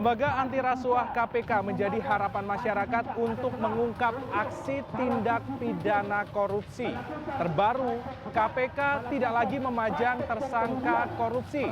Lembaga Anti Rasuah KPK menjadi harapan masyarakat untuk mengungkap aksi tindak pidana korupsi. Terbaru, KPK tidak lagi memajang tersangka korupsi.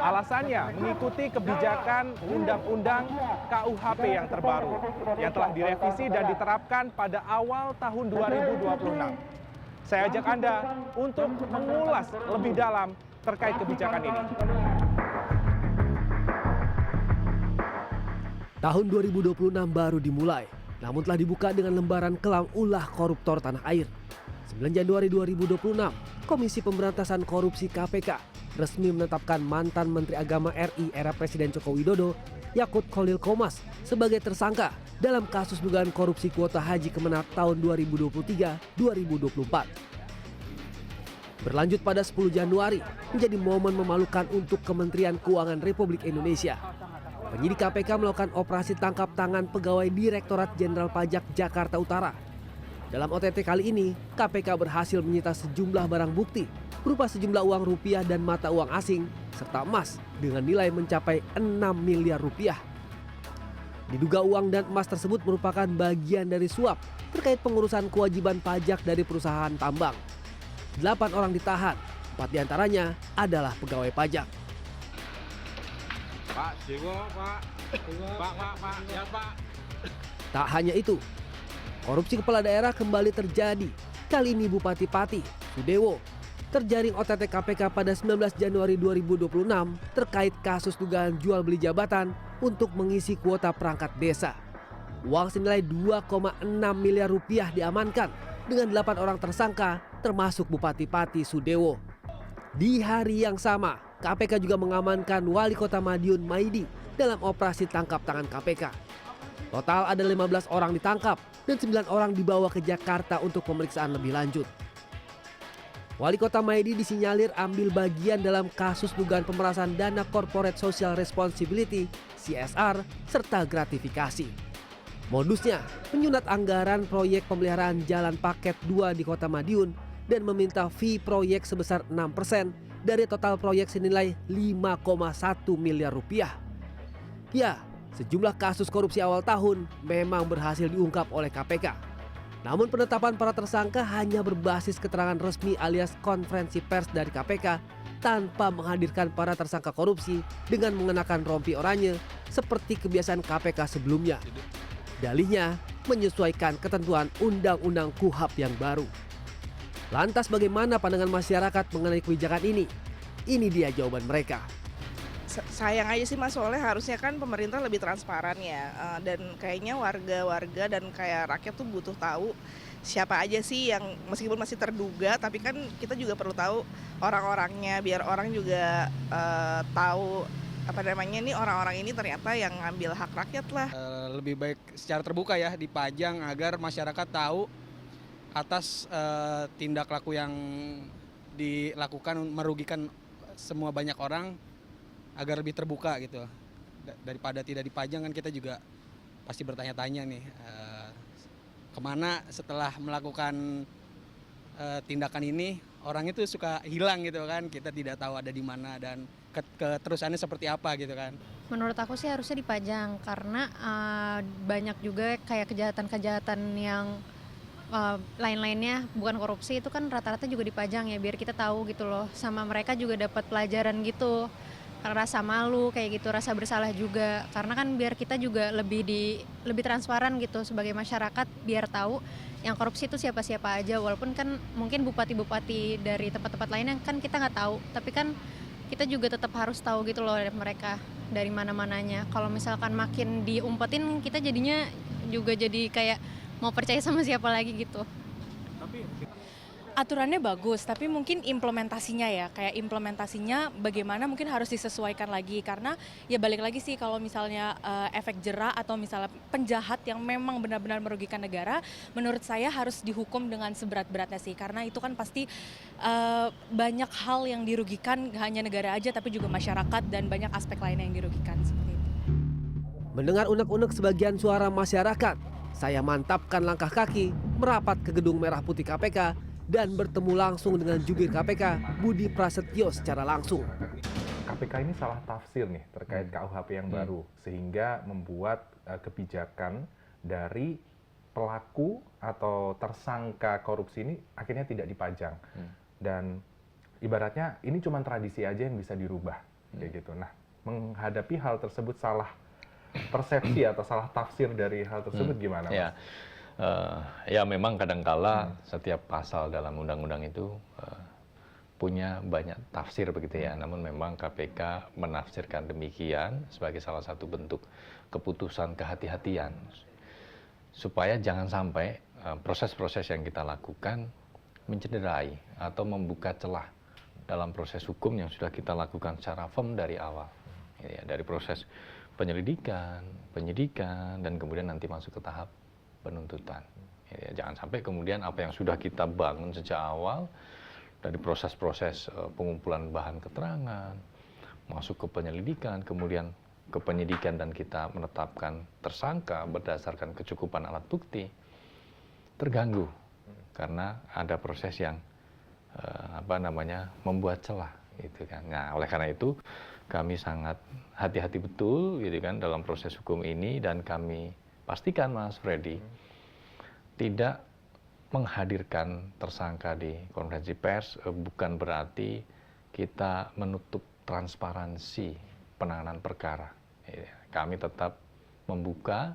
Alasannya mengikuti kebijakan Undang-Undang KUHP yang terbaru, yang telah direvisi dan diterapkan pada awal tahun 2026. Saya ajak Anda untuk mengulas lebih dalam terkait kebijakan ini. Tahun 2026 baru dimulai, namun telah dibuka dengan lembaran kelam ulah koruptor tanah air. 9 Januari 2026, Komisi Pemberantasan Korupsi KPK resmi menetapkan mantan Menteri Agama RI era Presiden Joko Widodo, Yakut Kholil Qomas, sebagai tersangka dalam kasus dugaan korupsi kuota haji Kemenak tahun 2023-2024. Berlanjut pada 10 Januari, menjadi momen memalukan untuk Kementerian Keuangan Republik Indonesia. Penyidik KPK melakukan operasi tangkap tangan pegawai Direktorat Jenderal Pajak Jakarta Utara. Dalam OTT kali ini, KPK berhasil menyita sejumlah barang bukti berupa sejumlah uang rupiah dan mata uang asing serta emas dengan nilai mencapai 6 miliar rupiah. Diduga uang dan emas tersebut merupakan bagian dari suap terkait pengurusan kewajiban pajak dari perusahaan tambang. 8 orang ditahan, 4 diantaranya adalah pegawai pajak. Pak, Dewo, Pak. Pak, ya Pak. Tak hanya itu, korupsi kepala daerah kembali terjadi. Kali ini Bupati Pati, Sudewo, terjaring OTT KPK pada 19 Januari 2026 terkait kasus dugaan jual beli jabatan untuk mengisi kuota perangkat desa. Uang senilai 2,6 miliar rupiah diamankan dengan 8 orang tersangka termasuk Bupati Pati Sudewo. Di hari yang sama, KPK juga mengamankan Wali Kota Madiun Maidi dalam operasi tangkap tangan KPK. Total ada 15 orang ditangkap dan 9 orang dibawa ke Jakarta untuk pemeriksaan lebih lanjut. Wali Kota Maidi disinyalir ambil bagian dalam kasus dugaan pemerasan dana Corporate Social Responsibility (CSR) serta gratifikasi. Modusnya menyunat anggaran proyek pemeliharaan jalan paket 2 di Kota Madiun dan meminta fee proyek sebesar 6% dari total proyek senilai 5,1 miliar rupiah. Ya, sejumlah kasus korupsi awal tahun memang berhasil diungkap oleh KPK. Namun penetapan para tersangka hanya berbasis keterangan resmi alias konferensi pers dari KPK tanpa menghadirkan para tersangka korupsi dengan mengenakan rompi oranye seperti kebiasaan KPK sebelumnya. Dalihnya menyesuaikan ketentuan Undang-Undang KUHP yang baru. Lantas bagaimana pandangan masyarakat mengenai kebijakan ini? Ini dia jawaban mereka. Sayang aja sih Mas, soalnya harusnya kan pemerintah lebih transparan ya. Dan kayaknya warga-warga dan kayak rakyat tuh butuh tahu siapa aja sih yang meskipun masih terduga, tapi kan kita juga perlu tahu orang-orangnya biar orang juga tahu apa namanya nih orang-orang ini ternyata yang ngambil hak rakyat lah. Lebih baik secara terbuka ya dipajang agar masyarakat tahu atas tindak laku yang dilakukan merugikan semua banyak orang agar lebih terbuka gitu. Daripada tidak dipajang kan kita juga pasti bertanya-tanya nih kemana setelah melakukan tindakan ini orang itu suka hilang gitu kan, kita tidak tahu ada di mana dan keterusannya seperti apa gitu kan. Menurut aku sih harusnya dipajang karena banyak juga kayak kejahatan-kejahatan yang lain-lainnya bukan korupsi itu kan rata-rata juga dipajang ya biar kita tahu gitu loh, sama mereka juga dapat pelajaran gitu, rasa malu kayak gitu, rasa bersalah juga karena kan biar kita juga lebih transparan gitu sebagai masyarakat biar tahu yang korupsi itu siapa-siapa aja, walaupun kan mungkin bupati-bupati dari tempat-tempat lainnya kan kita nggak tahu, tapi kan kita juga tetap harus tahu gitu loh mereka dari mana-mananya. Kalau misalkan makin diumpetin kita jadinya juga jadi kayak mau percaya sama siapa lagi gitu. Aturannya bagus, tapi mungkin implementasinya ya, kayak implementasinya bagaimana mungkin harus disesuaikan lagi karena ya balik lagi sih kalau misalnya efek jera atau misalnya penjahat yang memang benar-benar merugikan negara, menurut saya harus dihukum dengan seberat-beratnya sih karena itu kan pasti banyak hal yang dirugikan, gak hanya negara aja tapi juga masyarakat dan banyak aspek lainnya yang dirugikan seperti itu. Mendengar unek-unek sebagian suara masyarakat, saya mantapkan langkah kaki merapat ke Gedung Merah Putih KPK dan bertemu langsung dengan jubir KPK Budi Prasetyo secara langsung. KPK ini salah tafsir nih terkait KUHP yang baru, sehingga membuat kebijakan dari pelaku atau tersangka korupsi ini akhirnya tidak dipajang. Dan ibaratnya ini cuma tradisi aja yang bisa dirubah, kayak gitu. Nah, menghadapi hal tersebut, salah persepsi atau salah tafsir dari hal tersebut gimana, Mas? Ya memang kadangkala setiap pasal dalam undang-undang itu punya banyak tafsir begitu ya. Namun memang KPK menafsirkan demikian sebagai salah satu bentuk keputusan kehati-hatian supaya jangan sampai proses-proses yang kita lakukan mencederai atau membuka celah dalam proses hukum yang sudah kita lakukan secara firm dari awal. Ya, dari proses penyelidikan, penyidikan, dan kemudian nanti masuk ke tahap penuntutan. Ya, jangan sampai kemudian apa yang sudah kita bangun sejak awal dari proses-proses pengumpulan bahan keterangan, masuk ke penyelidikan, kemudian ke penyidikan dan kita menetapkan tersangka berdasarkan kecukupan alat bukti, terganggu karena ada proses yang membuat celah, gitu kan. Nah, oleh karena itu kami sangat hati-hati betul, gitu kan, dalam proses hukum ini, dan kami pastikan, Mas Freddy, tidak menghadirkan tersangka di konferensi pers bukan berarti kita menutup transparansi penanganan perkara. Kami tetap membuka,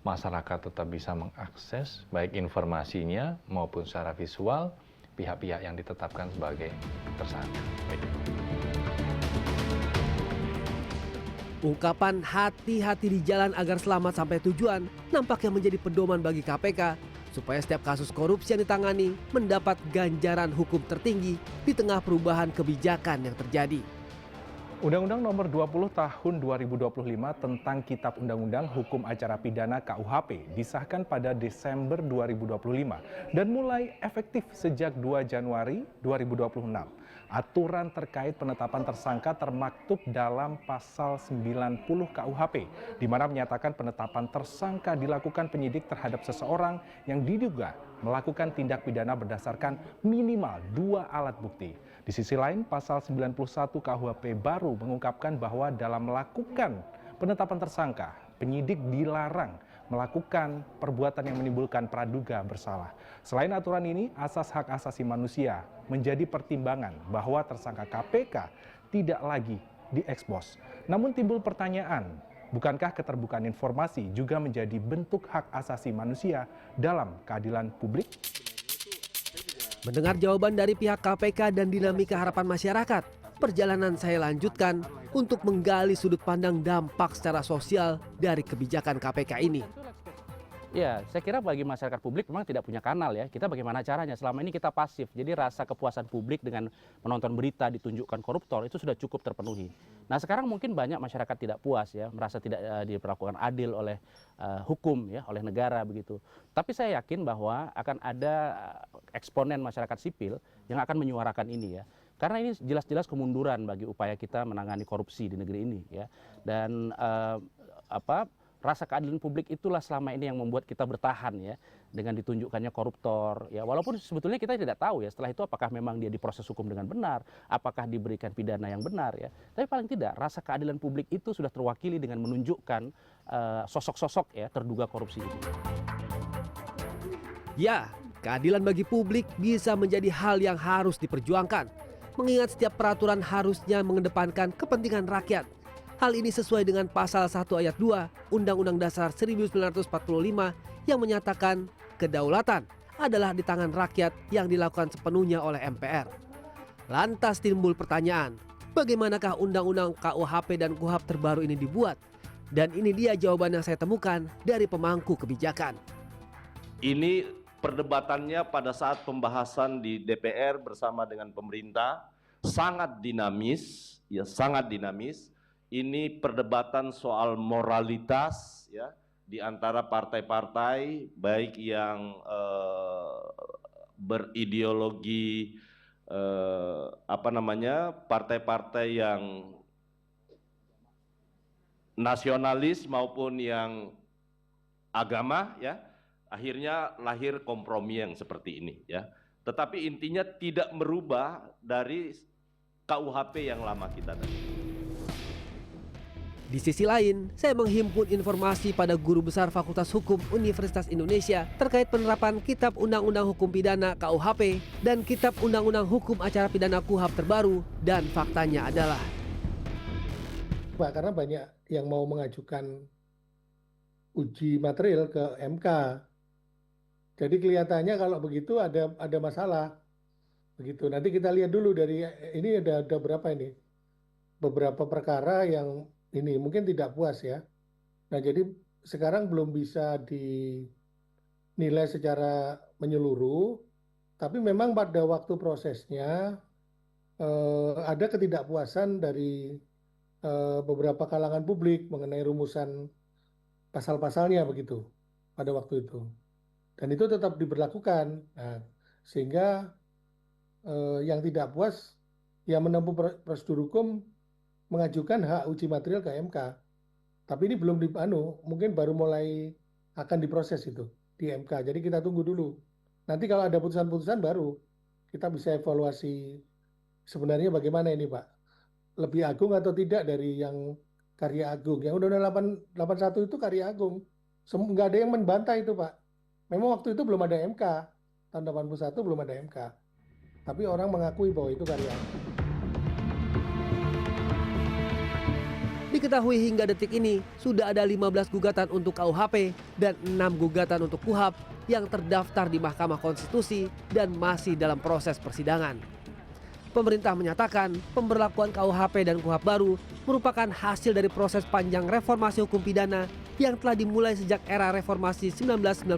masyarakat tetap bisa mengakses baik informasinya maupun secara visual pihak-pihak yang ditetapkan sebagai tersangka. Ungkapan hati-hati di jalan agar selamat sampai tujuan nampaknya menjadi pedoman bagi KPK supaya setiap kasus korupsi yang ditangani mendapat ganjaran hukum tertinggi di tengah perubahan kebijakan yang terjadi. Undang-Undang Nomor 20 Tahun 2025 tentang Kitab Undang-Undang Hukum Acara Pidana KUHP disahkan pada Desember 2025 dan mulai efektif sejak 2 Januari 2026. Aturan terkait penetapan tersangka termaktub dalam pasal 90 KUHP, di mana menyatakan penetapan tersangka dilakukan penyidik terhadap seseorang yang diduga melakukan tindak pidana berdasarkan minimal 2 alat bukti. Di sisi lain, pasal 91 KUHP baru mengungkapkan bahwa dalam melakukan penetapan tersangka, penyidik dilarang melakukan perbuatan yang menimbulkan praduga bersalah. Selain aturan ini, asas hak asasi manusia menjadi pertimbangan bahwa tersangka KPK tidak lagi diekspos. Namun timbul pertanyaan, bukankah keterbukaan informasi juga menjadi bentuk hak asasi manusia dalam keadilan publik? Mendengar jawaban dari pihak KPK dan dinamika harapan masyarakat, perjalanan saya lanjutkan untuk menggali sudut pandang dampak secara sosial dari kebijakan KPK ini. Ya, saya kira bagi masyarakat publik memang tidak punya kanal ya. Kita bagaimana caranya? Selama ini kita pasif. Jadi rasa kepuasan publik dengan menonton berita ditunjukkan koruptor itu sudah cukup terpenuhi. Nah, sekarang mungkin banyak masyarakat tidak puas ya, merasa tidak diperlakukan adil oleh hukum ya, oleh negara begitu. Tapi saya yakin bahwa akan ada eksponen masyarakat sipil yang akan menyuarakan ini ya. Karena ini jelas-jelas kemunduran bagi upaya kita menangani korupsi di negeri ini ya. Dan rasa keadilan publik itulah selama ini yang membuat kita bertahan ya dengan ditunjukkannya koruptor ya, walaupun sebetulnya kita tidak tahu ya setelah itu apakah memang dia diproses hukum dengan benar, apakah diberikan pidana yang benar ya, tapi paling tidak rasa keadilan publik itu sudah terwakili dengan menunjukkan sosok-sosok ya terduga korupsi itu. Ya, keadilan bagi publik bisa menjadi hal yang harus diperjuangkan, mengingat setiap peraturan harusnya mengedepankan kepentingan rakyat. Hal ini sesuai dengan pasal 1 ayat 2 Undang-Undang Dasar 1945 yang menyatakan kedaulatan adalah di tangan rakyat yang dilakukan sepenuhnya oleh MPR. Lantas timbul pertanyaan, bagaimanakah Undang-Undang KUHP dan KUHAP terbaru ini dibuat? Dan ini dia jawaban yang saya temukan dari pemangku kebijakan. Ini perdebatannya pada saat pembahasan di DPR bersama dengan pemerintah sangat dinamis, ya sangat dinamis. Ini perdebatan soal moralitas ya di antara partai-partai baik yang berideologi partai-partai yang nasionalis maupun yang agama ya, akhirnya lahir kompromi yang seperti ini ya. Tetapi intinya tidak merubah dari KUHP yang lama kita tadi. Di sisi lain, saya menghimpun informasi pada guru besar Fakultas Hukum Universitas Indonesia terkait penerapan Kitab Undang-Undang Hukum Pidana KUHP dan Kitab Undang-Undang Hukum Acara Pidana KUHP terbaru, dan faktanya adalah Pak, karena banyak yang mau mengajukan uji material ke MK. Jadi kelihatannya kalau begitu ada masalah. Begitu. Nanti kita lihat dulu dari ini ada berapa ini? Beberapa perkara yang ini mungkin tidak puas ya. Nah, jadi sekarang belum bisa dinilai secara menyeluruh, tapi memang pada waktu prosesnya ada ketidakpuasan dari beberapa kalangan publik mengenai rumusan pasal-pasalnya begitu pada waktu itu. Dan itu tetap diberlakukan. Nah, sehingga yang tidak puas yang menempuh prosedur hukum mengajukan hak uji material ke MK. Tapi ini belum mungkin baru mulai akan diproses itu di MK. Jadi kita tunggu dulu. Nanti kalau ada putusan-putusan baru kita bisa evaluasi sebenarnya bagaimana ini Pak. Lebih agung atau tidak dari yang karya agung. Yang Undang-Undang 81 itu karya agung. Nggak ada yang membantah itu Pak. Memang waktu itu belum ada MK. Tahun 81 belum ada MK. Tapi orang mengakui bahwa itu karya agung. Diketahui hingga detik ini sudah ada 15 gugatan untuk KUHP dan 6 gugatan untuk KUHP yang terdaftar di Mahkamah Konstitusi dan masih dalam proses persidangan. Pemerintah menyatakan pemberlakuan KUHP dan KUHP baru merupakan hasil dari proses panjang reformasi hukum pidana yang telah dimulai sejak era reformasi 1998.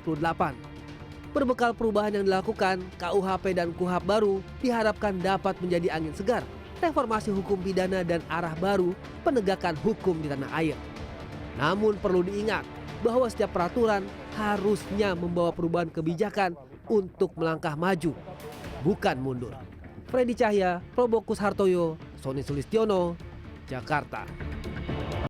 Berbekal perubahan yang dilakukan, KUHP dan KUHP baru diharapkan dapat menjadi angin segar reformasi hukum pidana dan arah baru penegakan hukum di tanah air. Namun perlu diingat bahwa setiap peraturan harusnya membawa perubahan kebijakan untuk melangkah maju, bukan mundur. Freddy Cahya, Probokus Hartoyo, Sony Sulistiono, Jakarta.